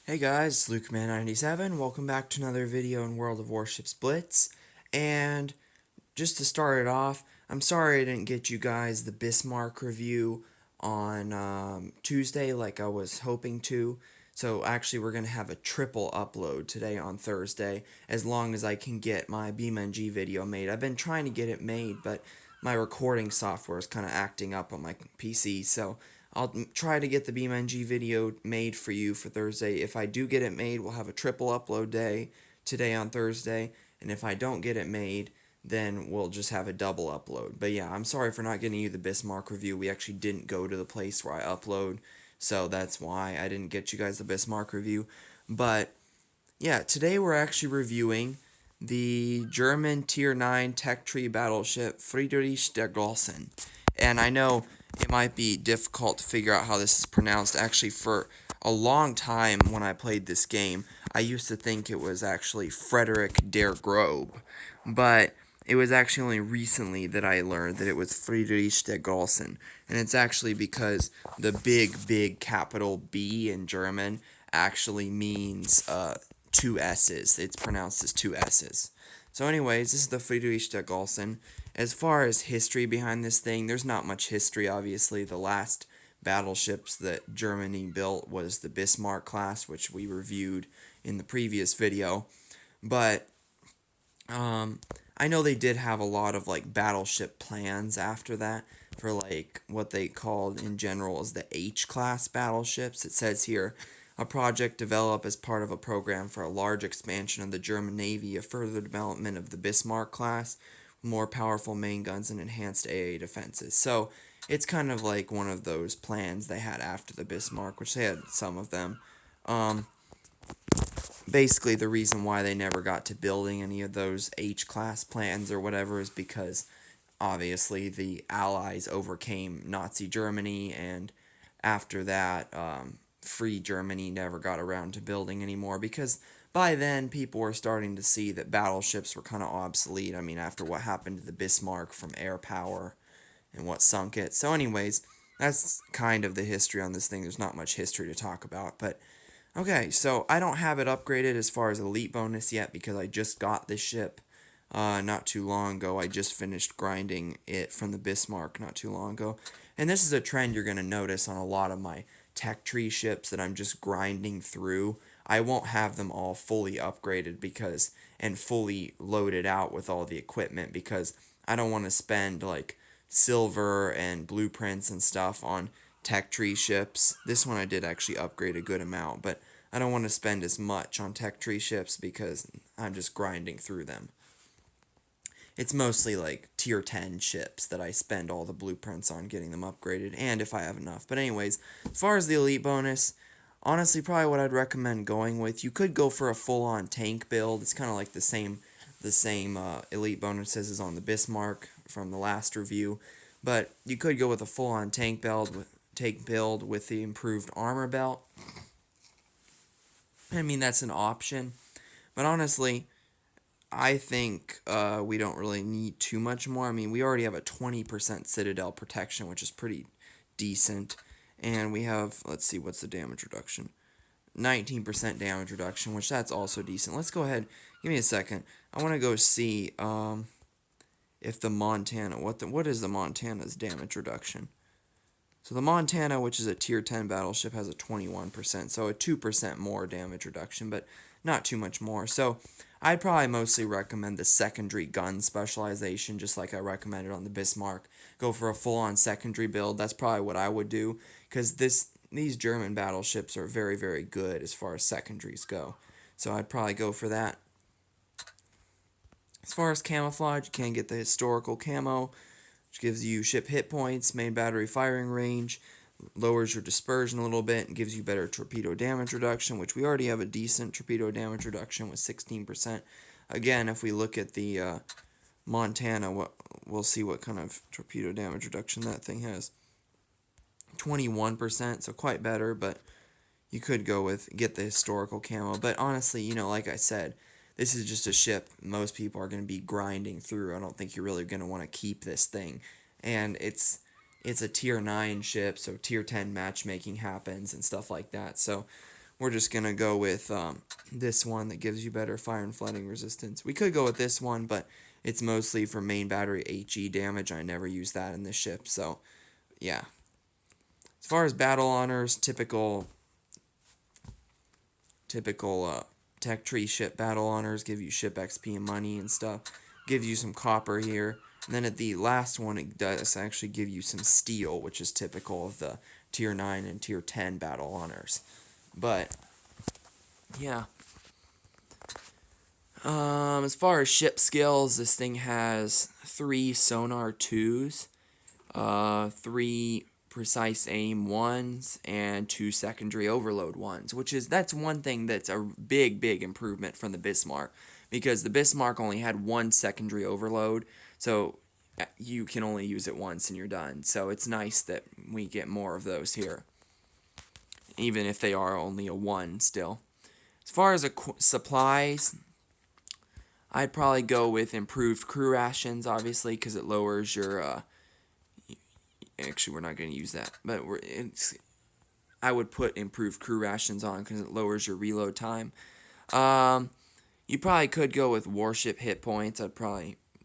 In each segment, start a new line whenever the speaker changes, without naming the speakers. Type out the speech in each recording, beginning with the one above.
Hey guys, LukeMan97. Welcome back to another video in World of Warships Blitz. And just to start it off, I'm sorry I didn't get you guys the Bismarck review on Tuesday like I was hoping to. So actually we're going to have a triple upload today on Thursday as long as I can get my BeamNG video made. I've been trying to get it made, but my recording software is kind of acting up on my PC, so I'll try to get the BeamNG video made for you for Thursday. If I do get it made, we'll have a triple upload day today on Thursday, and if I don't get it made, then we'll just have a double upload. But yeah, I'm sorry for not getting you the Bismarck review. We actually didn't go to the place where I upload, so that's why I didn't get you guys the Bismarck review. But yeah, today we're actually reviewing the German Tier 9 tech tree battleship Friedrich der Großen. And I know it might be difficult to figure out how this is pronounced. Actually, for a long time when I played this game, I used to think it was actually Frederich der Grobe. But it was actually only recently that I learned that it was Friedrich der Großen. And it's actually because the big capital B in German actually means two S's. It's pronounced as two S's. So anyways, this is the Friedrich der Großen. As far as history behind this thing, there's not much history, obviously. The last battleships that Germany built was the Bismarck class, which we reviewed in the previous video. But I know they did have a lot of like battleship plans after that for like what they called in general as the H-class battleships. It says here, a project developed as part of a program for a large expansion of the German Navy, a further development of the Bismarck class, more powerful main guns and enhanced AA defenses. So it's kind of like one of those plans they had after the Bismarck, which they had some of them. Basically, the reason why they never got to building any of those H-class plans or whatever is because obviously the Allies overcame Nazi Germany, and after that, Free Germany never got around to building anymore because by then people were starting to see that battleships were kind of obsolete. I mean, after what happened to the Bismarck from air power and what sunk it. So anyways, that's kind of the history on this thing. There's not much history to talk about, but okay, so I don't have it upgraded as far as elite bonus yet because I just got this ship not too long ago. I just finished grinding it from the Bismarck not too long ago. And this is a trend you're going to notice on a lot of my tech tree ships that I'm just grinding through. I won't have them all fully upgraded because and fully loaded out with all the equipment because I don't want to spend like silver and blueprints and stuff on tech tree ships. This one I did actually upgrade a good amount, but I don't want to spend as much on tech tree ships because I'm just grinding through them. It's mostly like tier 10 ships that I spend all the blueprints on getting them upgraded, and if I have enough. But anyways, as far as the elite bonus, honestly probably what I'd recommend going with, you could go for a full-on tank build. It's kind of like the same elite bonuses as on the Bismarck from the last review, but you could go with a full-on tank build with the improved armor belt. I mean, that's an option, but honestly, I think we don't really need too much more. I mean, we already have a 20% Citadel protection, which is pretty decent. And we have, let's see, what's the damage reduction? 19% damage reduction, which that's also decent. Let's go ahead. Give me a second. I want to go see if the Montana, what is the Montana's damage reduction? So the Montana, which is a tier 10 battleship, has a 21%, so a 2% more damage reduction, but not too much more. So I'd probably mostly recommend the secondary gun specialization, just like I recommended on the Bismarck. Go for a full-on secondary build. That's probably what I would do, because these German battleships are very, very good as far as secondaries go. So I'd probably go for that. As far as camouflage, you can get the historical camo, which gives you ship hit points, main battery firing range, lowers your dispersion a little bit, and gives you better torpedo damage reduction, which we already have a decent torpedo damage reduction with 16%. Again, if we look at the Montana, we'll see what kind of torpedo damage reduction that thing has. 21%, so quite better, but you could get the historical camo. But honestly, like I said, this is just a ship most people are going to be grinding through. I don't think you're really going to want to keep this thing. And it's a tier 9 ship, so tier 10 matchmaking happens and stuff like that. So we're just going to go with this one that gives you better fire and flooding resistance. We could go with this one, but it's mostly for main battery HE damage. I never use that in this ship, so yeah. As far as battle honors, typical tech tree ship battle honors give you ship XP and money and stuff. Gives you some copper here. And then at the last one, it does actually give you some steel, which is typical of the tier 9 and tier 10 battle honors. But yeah. As far as ship skills, this thing has 3 sonar 2s, 3 precise aim 1s, and 2 secondary overload 1s, that's one thing that's a big improvement from the Bismarck, because the Bismarck only had 1 secondary overload, so you can only use it once and you're done. So it's nice that we get more of those here, even if they are only a 1 still. As far as supplies, I'd probably go with improved crew rations, obviously, because it lowers your actually, we're not going to use that, but I would put improved crew rations on because it lowers your reload time. You probably could go with warship hit points.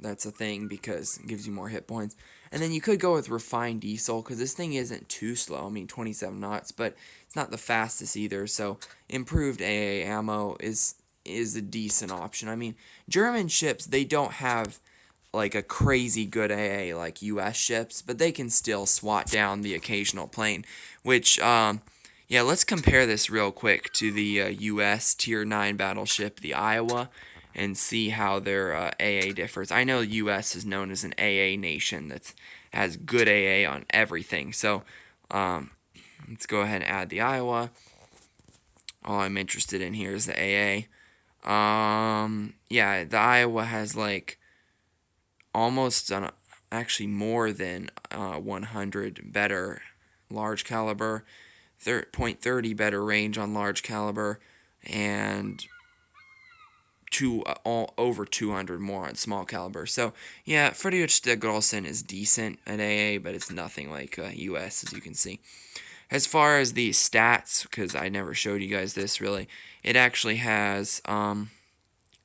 That's a thing because it gives you more hit points. And then you could go with refined diesel because this thing isn't too slow. I mean, 27 knots, but it's not the fastest either. So improved AA ammo is a decent option. I mean, German ships, they don't have like a crazy good AA like US ships, but they can still swat down the occasional plane, which yeah, let's compare this real quick to the US tier 9 battleship, the Iowa, and see how their AA differs. I know the US is known as an AA nation that has good AA on everything, so let's go ahead and add the Iowa. All I'm interested in here is the AA. Yeah, the Iowa has like almost actually more than 100 better large caliber, .30 better range on large caliber, and over 200 more on small caliber. So yeah, Frederich is decent at AA, but it's nothing like US, as you can see. As far as the stats, because I never showed you guys this really, it actually has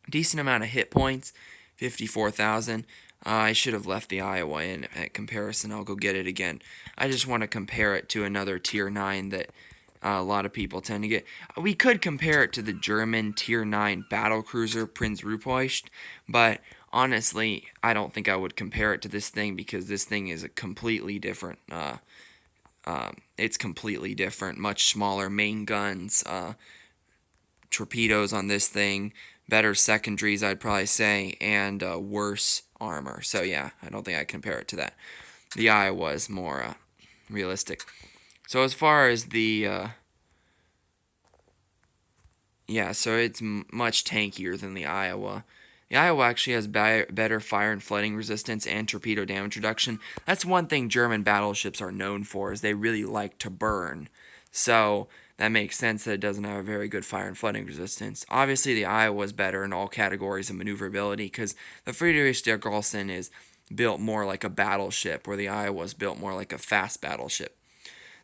decent amount of hit points, 54,000. I should have left the Iowa in at comparison. I'll go get it again. I just want to compare it to another tier 9 that a lot of people tend to get. We could compare it to the German tier 9 battlecruiser Prinz Ruprecht, but honestly, I don't think I would compare it to this thing because this thing is a completely different. It's completely different. Much smaller main guns, torpedoes on this thing, better secondaries, I'd probably say, and worse armor. So yeah, I don't think I'd compare it to that. The Iowa is more realistic. So as far as the yeah, so it's much tankier than the Iowa. The Iowa actually has better fire and flooding resistance and torpedo damage reduction. That's one thing German battleships are known for, is they really like to burn. So that makes sense that it doesn't have a very good fire and flooding resistance. Obviously, the Iowa is better in all categories of maneuverability because the Friedrich der Großen is built more like a battleship, where the Iowa is built more like a fast battleship.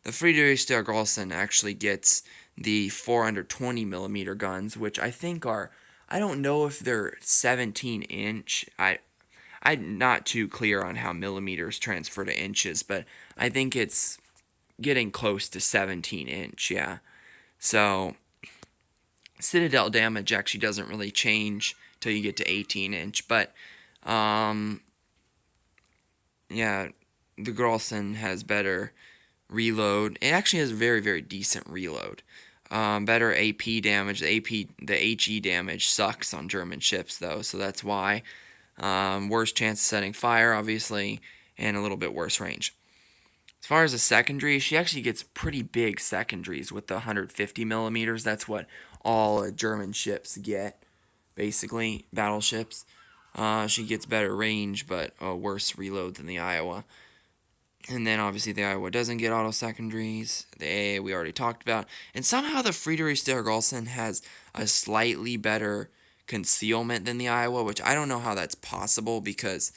The Frederich der Großen actually gets the 420 millimeter guns, which I think are, I don't know if they're 17 inch. I'm not too clear on how millimeters transfer to inches, but I think it's getting close to 17 inch, yeah. So citadel damage actually doesn't really change till you get to 18 inch, but yeah, the Großen has better reload. It actually has very decent reload. Better AP damage. The HE damage sucks on German ships though, so that's why. Worse chance of setting fire, obviously, and a little bit worse range. As far as the secondary, she actually gets pretty big secondaries with the 150 millimeters. That's what all German ships get, basically, battleships. She gets better range, but a worse reload than the Iowa. And then obviously the Iowa doesn't get auto secondaries. The AA we already talked about. And somehow the Friedrich der Großen has a slightly better concealment than the Iowa, which I don't know how that's possible because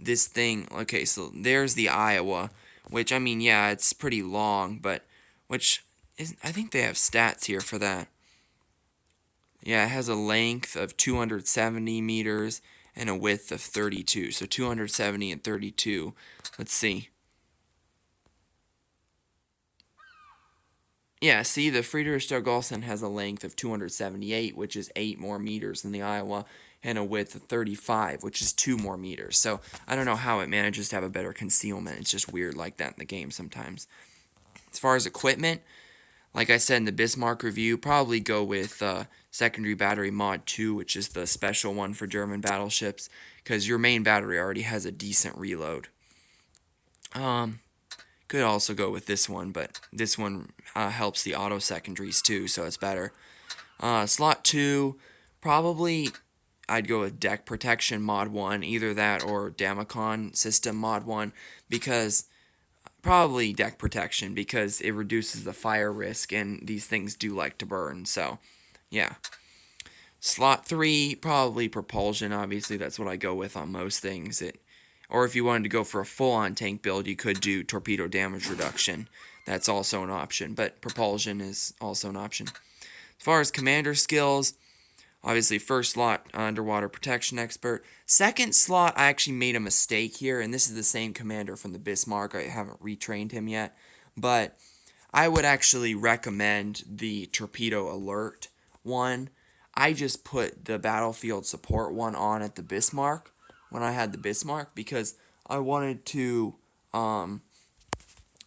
this thing, okay, so there's the Iowa, which, I mean, yeah, it's pretty long, but which is, I think they have stats here for that. Yeah, it has a length of 270 meters and a width of 32. So 270 and 32. Let's see. Yeah, see, the Frederich has a length of 278, which is 8 more meters than the Iowa, and a width of 35, which is 2 more meters. So I don't know how it manages to have a better concealment. It's just weird like that in the game sometimes. As far as equipment, like I said in the Bismarck review, probably go with Secondary Battery Mod 2, which is the special one for German battleships, because your main battery already has a decent reload. Could also go with this one, but this one helps the auto secondaries too, so it's better. Slot 2, probably I'd go with Deck Protection Mod 1, either that or Damacon System Mod 1, because probably Deck Protection, because it reduces the fire risk, and these things do like to burn, so yeah. Slot 3, probably Propulsion, obviously that's what I go with on most things. Or if you wanted to go for a full-on tank build, you could do Torpedo Damage Reduction. That's also an option, but Propulsion is also an option. As far as commander skills, obviously first slot, Underwater Protection Expert. Second slot, I actually made a mistake here, and this is the same commander from the Bismarck. I haven't retrained him yet, but I would actually recommend the Torpedo Alert one. I just put the Battlefield Support one on at the Bismarck, when I had the Bismarck, because I wanted to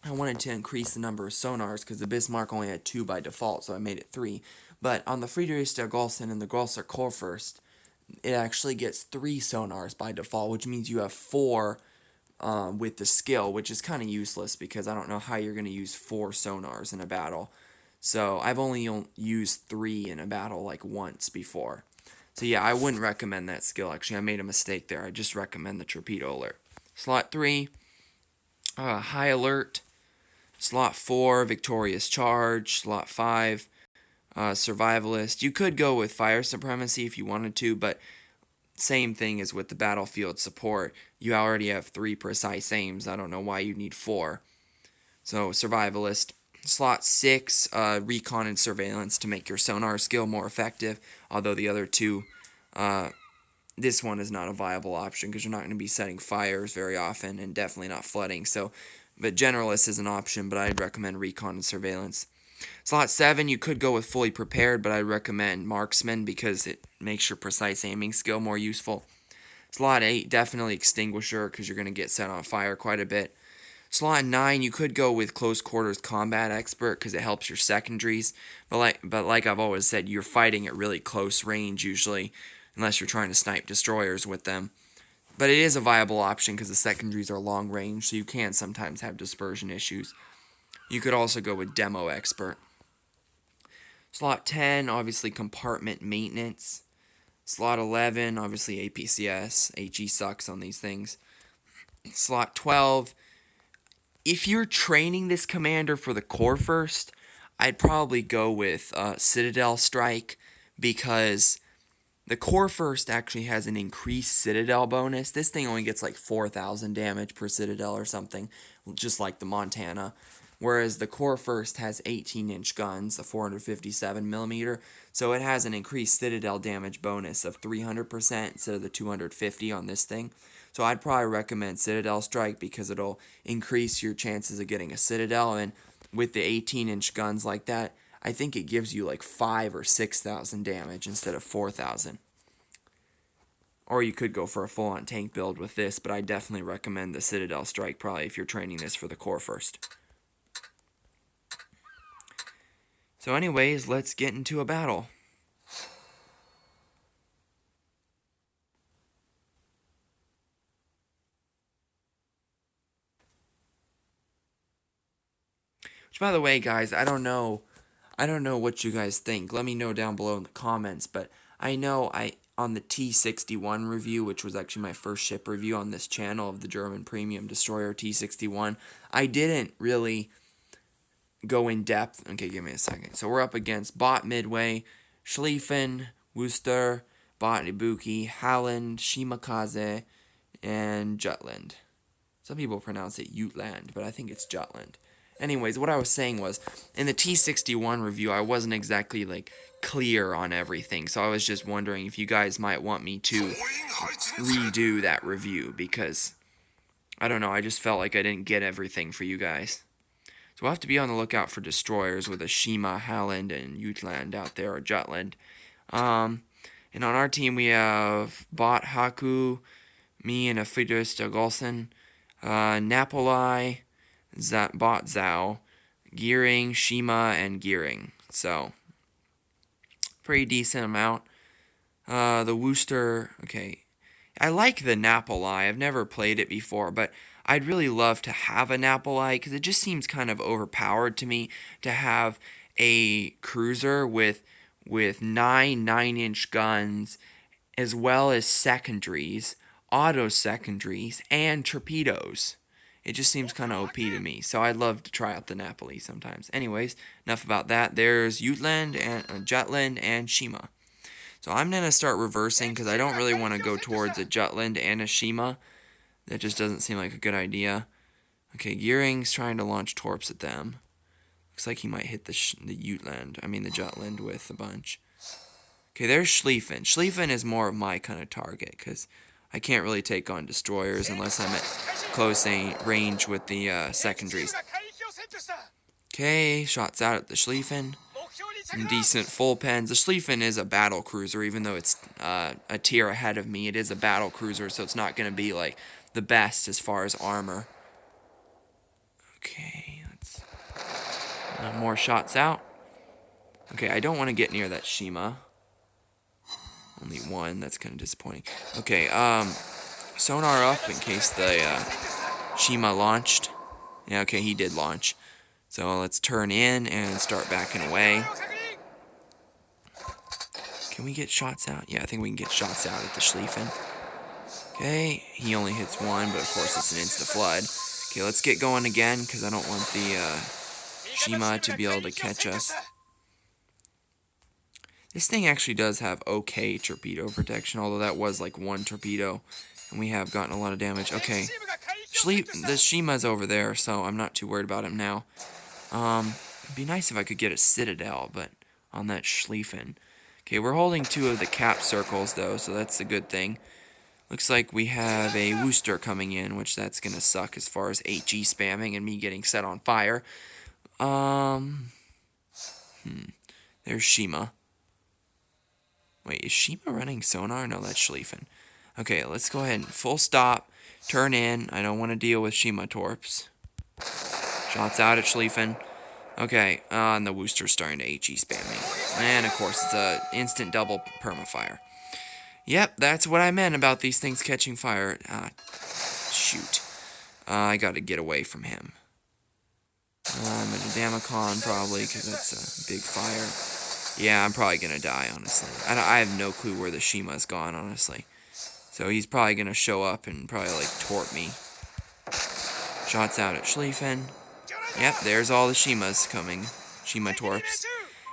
increase the number of sonars, because the Bismarck only had 2 by default, so I made it 3. But on the Friedrich der Golsen and the Grosser Kurfürst, it actually gets 3 sonars by default, which means you have 4 with the skill, which is kind of useless, because I don't know how you're going to use 4 sonars in a battle. So I've only used 3 in a battle like once before. So yeah, I wouldn't recommend that skill. Actually, I made a mistake there. I just recommend the Torpedo Alert. Slot 3, High Alert. Slot 4, Victorious Charge. Slot 5, Survivalist. You could go with Fire Supremacy if you wanted to, but same thing as with the Battlefield Support. You already have 3 precise aims. I don't know why you need 4. So, Survivalist. Slot 6, Recon and Surveillance to make your sonar skill more effective, although the other 2, this one is not a viable option because you're not going to be setting fires very often and definitely not flooding. So, but Generalist is an option, but I'd recommend Recon and Surveillance. Slot 7, you could go with Fully Prepared, but I'd recommend Marksman because it makes your precise aiming skill more useful. Slot 8, definitely Extinguisher because you're going to get set on fire quite a bit. Slot 9, you could go with Close Quarters Combat Expert because it helps your secondaries. But like I've always said, you're fighting at really close range usually, unless you're trying to snipe destroyers with them. But it is a viable option because the secondaries are long range, so you can sometimes have dispersion issues. You could also go with Demo Expert. Slot 10, obviously Compartment Maintenance. Slot 11, obviously APCS. HE sucks on these things. Slot 12, if you're training this commander for the Kurfürst, I'd probably go with Citadel Strike, because the Kurfürst actually has an increased Citadel bonus. This thing only gets like 4,000 damage per Citadel or something, just like the Montana. Whereas the Kurfürst has 18-inch guns, a 457mm, so it has an increased Citadel damage bonus of 300% instead of the 250 on this thing. So I'd probably recommend Citadel Strike because it'll increase your chances of getting a Citadel, and with the 18-inch guns like that, I think it gives you like 5,000 or 6,000 damage instead of 4,000. Or you could go for a full-on tank build with this, but I definitely recommend the Citadel Strike probably if you're training this for the Kurfürst. So anyways, let's get into a battle. Which, by the way, guys, I don't know what you guys think. Let me know down below in the comments, but I know on the T-61 review, which was actually my first ship review on this channel of the German premium destroyer T-61, I didn't really go in depth. Okay, give me a second. So we're up against Bot Midway, Schlieffen, Worcester, Bot Ibuki, Halland, Shimakaze, and Jutland. Some people pronounce it Jutland, but I think it's Jutland. Anyways, what I was saying was, in the T-61 review, I wasn't exactly like clear on everything. So I was just wondering if you guys might want me to redo that review, because I don't know, I just felt like I didn't get everything for you guys. So we'll have to be on the lookout for destroyers with a Shima, Halland, and Jutland out there, or Jutland. And on our team we have Bot Haku, me and a Friedrich Golsen, Napoli, Bot Zhao, Gearing, Shima, and Gearing. So, pretty decent amount. The Worcester, okay. I like the Napoli. I've never played it before, but I'd really love to have a Napoli, because it just seems kind of overpowered to me to have a cruiser with 9-inch guns, as well as secondaries, auto secondaries, and torpedoes. It just seems kind of OP to me, so I'd love to try out the Napoli sometimes. Anyways, enough about that. There's Jutland, and Jutland, and Shima. So I'm going to start reversing, because I don't really want to go towards a Jutland and a Shima. That just doesn't seem like a good idea. Okay, Gearing's trying to launch torps at them. Looks like he might hit the Jutland with a bunch. Okay, there's Schlieffen. Schlieffen is more of my kind of target, because I can't really take on destroyers unless I'm at close range with the secondaries. Okay, shots out at the Schlieffen. Some decent full pens. The Schlieffen is a battle cruiser, even though it's a tier ahead of me. It is a battle cruiser, so it's not going to be like the best as far as armor. Okay, let's more shots out. Okay, I don't want to get near that Shima. Only one. That's kind of disappointing. Okay, sonar up in case the Shima launched. Yeah, okay, he did launch. So let's turn in and start backing away. Can we get shots out? Yeah, I think we can get shots out at the Schlieffen. Okay, he only hits one, but of course it's an insta-flood. Okay, let's get going again, because I don't want the Shima to be able to catch us. This thing actually does have okay torpedo protection, although that was like one torpedo, and we have gotten a lot of damage. Okay, the Shima's over there, so I'm not too worried about him now. It'd be nice if I could get a Citadel, but on that Schlieffen. Okay, we're holding 2 of the cap circles, though, so that's a good thing. Looks like we have a Worcester coming in, which that's going to suck as far as HE spamming and me getting set on fire. There's Shima. Wait, is Shima running sonar? No, that's Schlieffen. Okay, let's go ahead and full stop, turn in. I don't want to deal with Shima torps. Shots out at Schlieffen. Okay, and the Worcester's starting to HE spam me. And, of course, it's a instant double permafire. Yep, that's what I meant about these things catching fire. Shoot. I gotta get away from him. I'm at a Damacon, probably, because that's a big fire. Yeah, I'm probably gonna die, honestly. I have no clue where the Shima's gone, honestly. So he's probably gonna show up and probably, like, torp me. Shots out at Schlieffen. Yep, there's all the Shimas coming. Shima torps.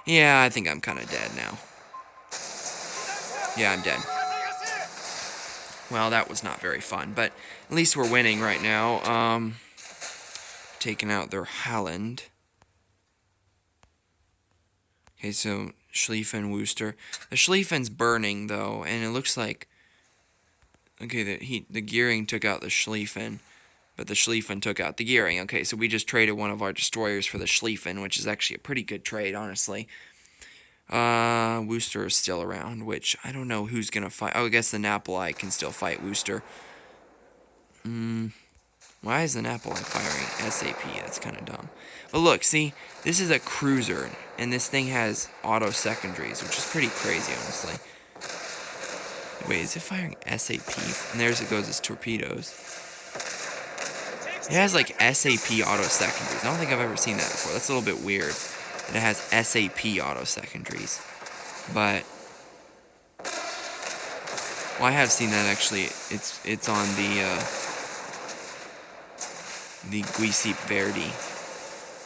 Yeah, I think I'm kind of dead now. Yeah, I'm dead. Well, that was not very fun, but at least we're winning right now. Taking out their Halland. Okay, so Schlieffen, Worcester. The Schlieffen's burning, though, and it looks like... Okay, the Gearing took out the Schlieffen, but the Schlieffen took out the Gearing. Okay, so we just traded one of our destroyers for the Schlieffen, which is actually a pretty good trade, honestly. Worcester is still around, which I don't know who's gonna fight. Oh, I guess the Napoli can still fight Worcester. Why is the Napoli firing SAP? That's kind of dumb. But look, see, this is a cruiser, and this thing has auto secondaries, which is pretty crazy, honestly. Wait, is it firing SAP? And there's it goes as torpedoes. It has like SAP auto secondaries. I don't think I've ever seen that before. That's a little bit weird. That it has SAP auto secondaries. But well, I have seen that actually. It's on the Guisip Verdi.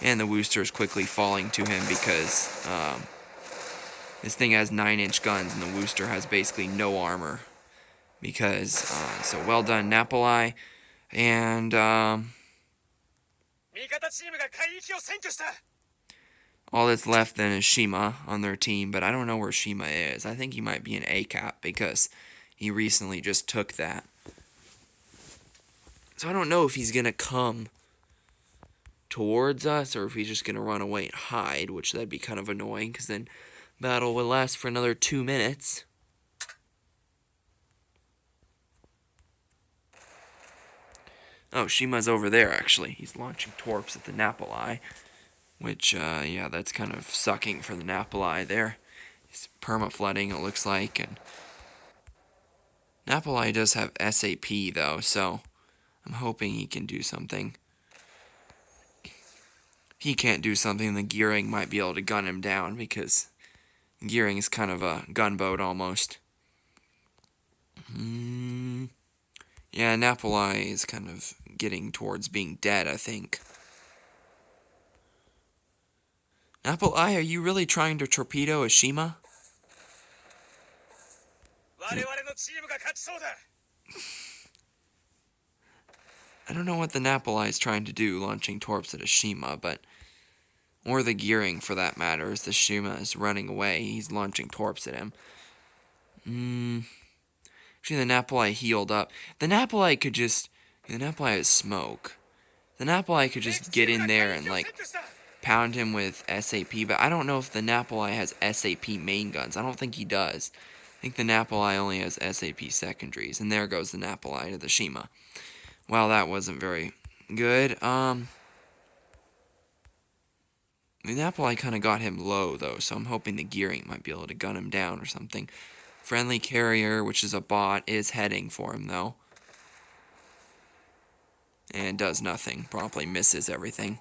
And the Worcester is quickly falling to him because this thing has 9-inch guns and the Worcester has basically no armor. Because, so well done, Napoli. And, All that's left then is Shima on their team, but I don't know where Shima is. I think he might be an ACAP because he recently just took that. So I don't know if he's going to come towards us or if he's just going to run away and hide, which that'd be kind of annoying because then battle would last for another 2 minutes. Oh, Shima's over there, actually. He's launching torps at the Napoli, which, yeah, that's kind of sucking for the Napoli there. He's perma-flooding, it looks like, and Napoli does have SAP, though, so I'm hoping he can do something. If he can't do something, then Gearing might be able to gun him down, because Gearing is kind of a gunboat, almost. Yeah, Napoli is kind of getting towards being dead, I think. Napoli, are you really trying to torpedo a Shima? I don't know what the Napoli is trying to do, launching torps at a Shima, but... Or the Gearing, for that matter, as the Shima is running away. He's launching torps at him. Actually, the Napoli healed up. The Napoli could just... The Napoli has smoke. The Napoli could just get in there and, like, pound him with SAP, but I don't know if the Napoli has SAP main guns. I don't think he does. I think the Napoli only has SAP secondaries. And there goes the Napoli to the Shima. Well, that wasn't very good. The Napoli kind of got him low, though, so I'm hoping the Gearing might be able to gun him down or something. Friendly carrier, which is a bot, is heading for him, though. And does nothing. Promptly misses everything.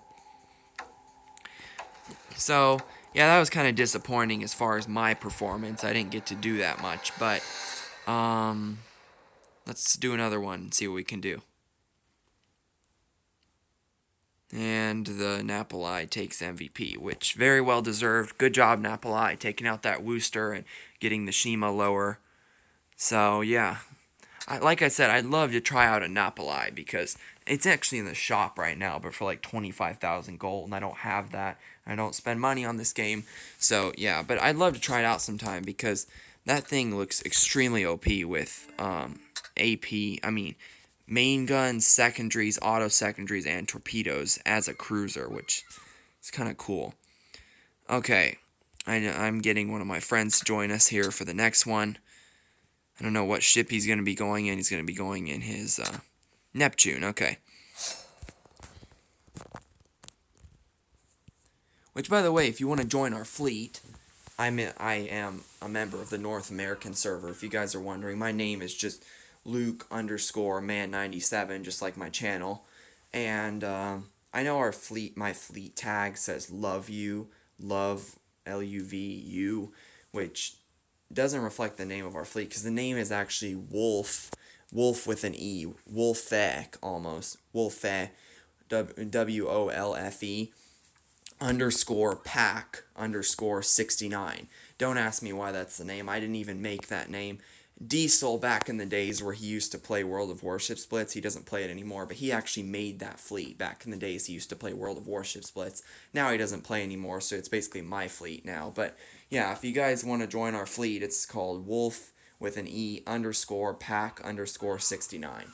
So, yeah, that was kind of disappointing as far as my performance. I didn't get to do that much, but let's do another one and see what we can do. And the Napoli takes MVP, which very well deserved. Good job, Napoli, taking out that Wooster and getting the Shima lower. So, yeah. Like I said, I'd love to try out a Napoli because it's actually in the shop right now, but for like 25,000 gold, and I don't have that. I don't spend money on this game. So, yeah, but I'd love to try it out sometime because that thing looks extremely OP with main guns, secondaries, auto secondaries, and torpedoes as a cruiser, which is kind of cool. Okay, I'm getting one of my friends to join us here for the next one. I don't know what ship he's going to be going in. He's going to be going in his Neptune, okay. Which, by the way, if you want to join our fleet, I am a member of the North American server. If you guys are wondering, my name is just Luke_man97, just like my channel. And I know my fleet tag says love you, love, LUVU, which doesn't reflect the name of our fleet, because the name is actually Wolf with an E, Wolfek, almost, Wolfe, WOLFE, _pack_69. Don't ask me why that's the name. I didn't even make that name. Diesel, back in the days where he used to play World of Warships Blitz, he doesn't play it anymore, but he actually made that fleet. Back in the days he used to play World of Warships Blitz. Now he doesn't play anymore, so it's basically my fleet now. But yeah, if you guys want to join our fleet, it's called Wolf with an E _pack_69.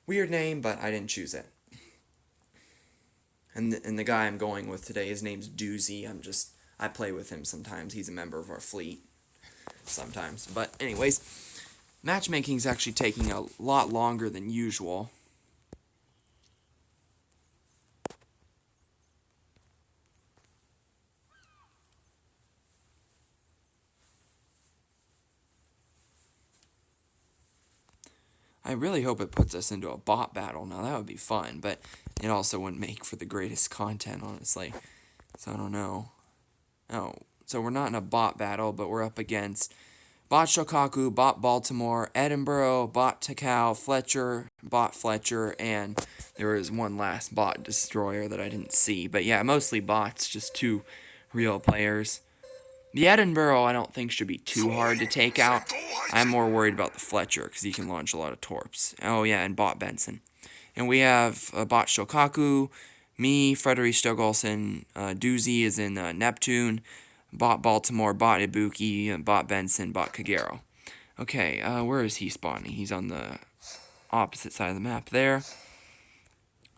Weird name, but I didn't choose it. And the guy I'm going with today, his name's Doozy. I play with him sometimes. He's a member of our fleet sometimes. But anyways, matchmaking is actually taking a lot longer than usual. I really hope it puts us into a bot battle. Now, that would be fun, but it also wouldn't make for the greatest content, honestly. So, I don't know. Oh, so we're not in a bot battle, but we're up against Bot Shokaku, Bot Baltimore, Edinburgh, Bot Takao, Fletcher, Bot Fletcher, and there is one last bot destroyer that I didn't see. But yeah, mostly bots, just two real players. The Edinburgh I don't think should be too hard to take out. I'm more worried about the Fletcher because he can launch a lot of torps. Oh yeah, and Bot Benson. And we have Bot Shokaku, Me, Frederich Doozy is in Neptune, bot Baltimore, bot Ibuki, bot Benson, bot Kagero. Okay, where is he spawning? He's on the opposite side of the map there.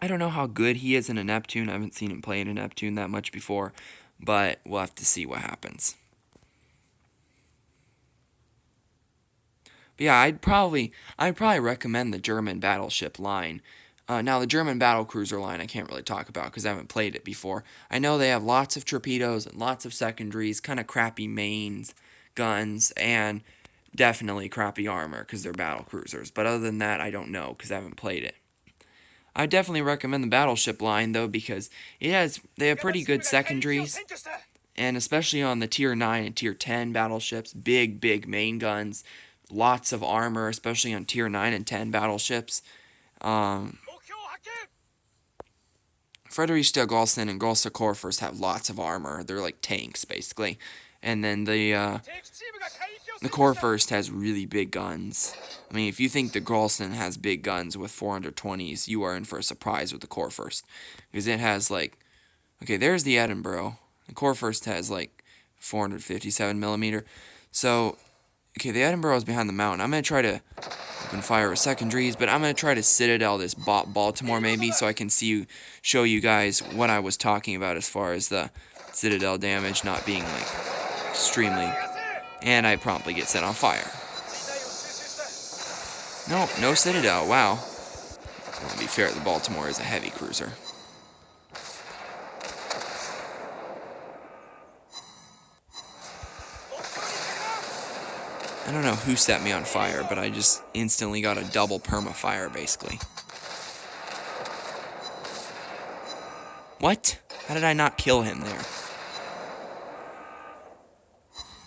I don't know how good he is in a Neptune. I haven't seen him play in a Neptune that much before, but we'll have to see what happens. But yeah, I'd probably recommend the German Battleship line. Now, the German battlecruiser line I can't really talk about because I haven't played it before. I know they have lots of torpedoes and lots of secondaries, kind of crappy mains, guns, and definitely crappy armor because they're battlecruisers. But other than that, I don't know because I haven't played it. I definitely recommend the Battleship line, though, because they have pretty good secondaries, and especially on the Tier 9 and Tier 10 battleships, big main guns, lots of armor, especially on Tier 9 and 10 battleships. Frederich and Golsa have lots of armor. They're like tanks, basically. And then the Kurfürst has really big guns. I mean, if you think the Grolsen has big guns with 420s, you are in for a surprise with the Kurfürst. Because it has like... Okay, there's the Edinburgh. The Kurfürst has like 457mm. So, okay, the Edinburgh is behind the mountain. I'm going to try to open fire with secondaries, but I'm going to try to Citadel this Baltimore maybe so I can show you guys what I was talking about as far as the Citadel damage not being like extremely... And I promptly get set on fire. Nope, no Citadel, wow. Well, to be fair, the Baltimore is a heavy cruiser. I don't know who set me on fire, but I just instantly got a double perma-fire, basically. What? How did I not kill him there?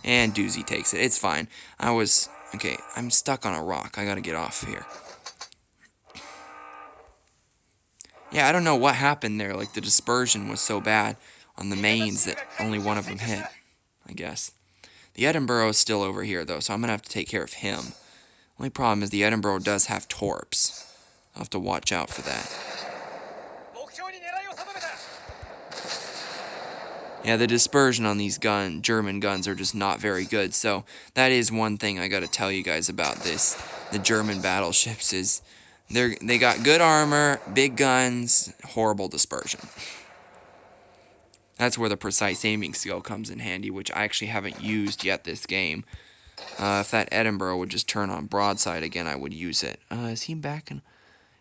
And Doozy takes it. It's fine. Okay, I'm stuck on a rock. I gotta get off here. Yeah, I don't know what happened there. Like, the dispersion was so bad on the mains that only one of them hit, I guess. The Edinburgh is still over here, though, so I'm gonna have to take care of him. Only problem is the Edinburgh does have torps. I'll have to watch out for that. Yeah, the dispersion on these German guns are just not very good, so that is one thing I gotta tell you guys about this. The German battleships is, they got good armor, big guns, horrible dispersion. That's where the precise aiming skill comes in handy, which I actually haven't used yet this game. If that Edinburgh would just turn on broadside again, I would use it. Is he back in...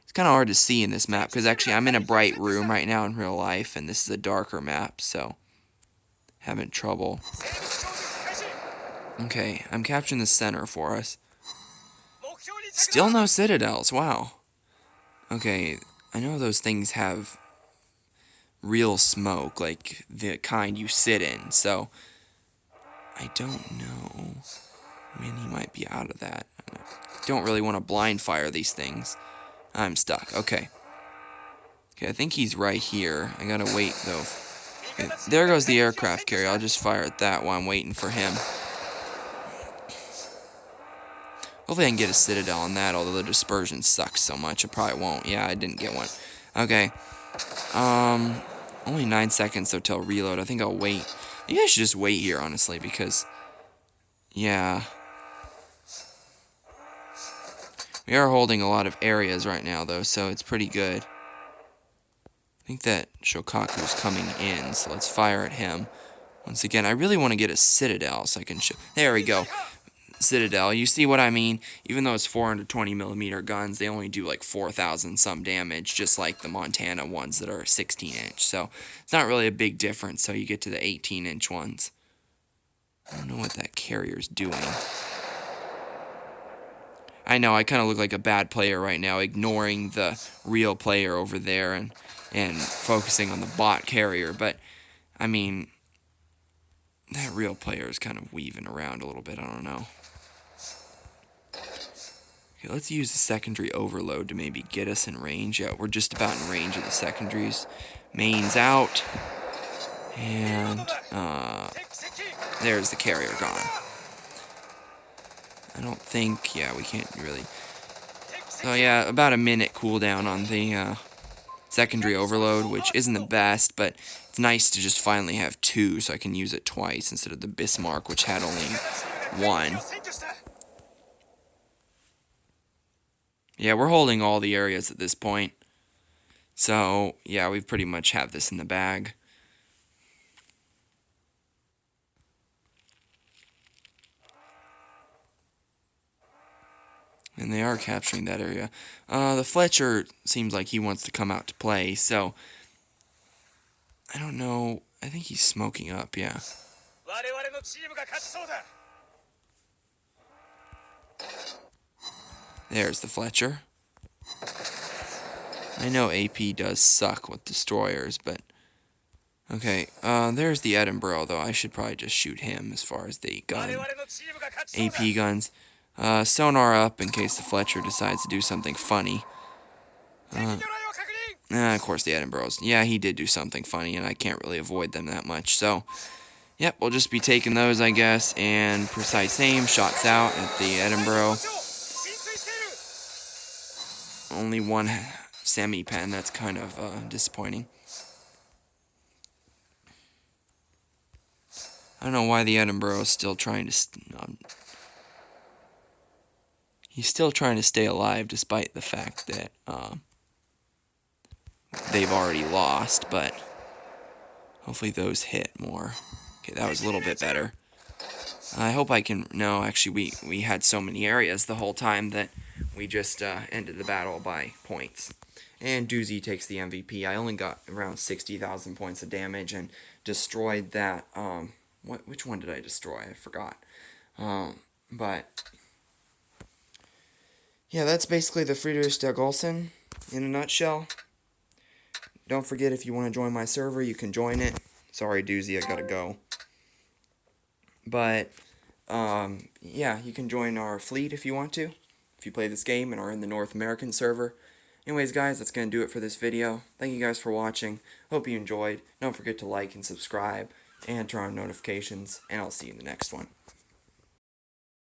It's kind of hard to see in this map, because actually I'm in a bright room right now in real life, and this is a darker map, so... Having trouble. Okay, I'm capturing the center for us. Still no citadels, wow. Okay, I know those things have real smoke, like the kind you sit in, so I don't know when he might be out of that. I don't really want to blind fire these things. I'm stuck, okay. Okay, I think he's right here. I gotta wait, though. Okay, there goes the aircraft carrier. I'll just fire at that while I'm waiting for him. Hopefully I can get a citadel on that, although the dispersion sucks so much. I probably won't. Yeah, I didn't get one. Okay. Only 9 seconds, though, till reload. I think I'll wait. Maybe I should just wait here, honestly, because... Yeah. We are holding a lot of areas right now, though, so it's pretty good. I think that Shokaku's coming in, so let's fire at him. Once again, I really want to get a citadel so I can show... There we go. Citadel. You see what I mean? Even though it's 420mm guns, they only do like 4,000 some damage, just like the Montana ones that are 16-inch. So it's not really a big difference till you get to the 18-inch ones. I don't know what that carrier's doing. I know, I kind of look like a bad player right now, ignoring the real player over there and focusing on the bot carrier, but, I mean, that real player is kind of weaving around a little bit, I don't know. Okay, let's use the secondary overload to maybe get us in range. Yeah, we're just about in range of the secondaries. Mains out, and, there's the carrier gone. I don't think, yeah, we can't really... So yeah, about a minute cooldown on the secondary overload, which isn't the best, but it's nice to just finally have 2 so I can use it twice instead of the Bismarck, which had only 1. Yeah, we're holding all the areas at this point. So, yeah, we pretty much have this in the bag. And they are capturing that area. The Fletcher seems like he wants to come out to play, so I don't know. I think he's smoking up, yeah. There's the Fletcher. I know AP does suck with destroyers, but okay. There's the Edinburgh, though. I should probably just shoot him as far as the gun. AP guns. Sonar up in case the Fletcher decides to do something funny. Of course, the Edinburghs. Yeah, he did do something funny, and I can't really avoid them that much. So, yep, we'll just be taking those, I guess, and precise aim, shots out at the Edinburgh. Only one semi-pen, that's kind of disappointing. I don't know why the Edinburgh is still trying to... he's still trying to stay alive despite the fact that they've already lost, but hopefully those hit more. Okay, that was a little bit better. I hope I can... No, actually, we had so many areas the whole time that we just ended the battle by points. And Doozy takes the MVP. I only got around 60,000 points of damage and destroyed that... which one did I destroy? I forgot. But... yeah, that's basically the Frederich in a nutshell. Don't forget, if you want to join my server, you can join it. Sorry, Doozy, I gotta go. But, yeah, you can join our fleet if you want to. If you play this game and are in the North American server. Anyways, guys, that's going to do it for this video. Thank you guys for watching. Hope you enjoyed. Don't forget to like and subscribe and turn on notifications. And I'll see you in the next one.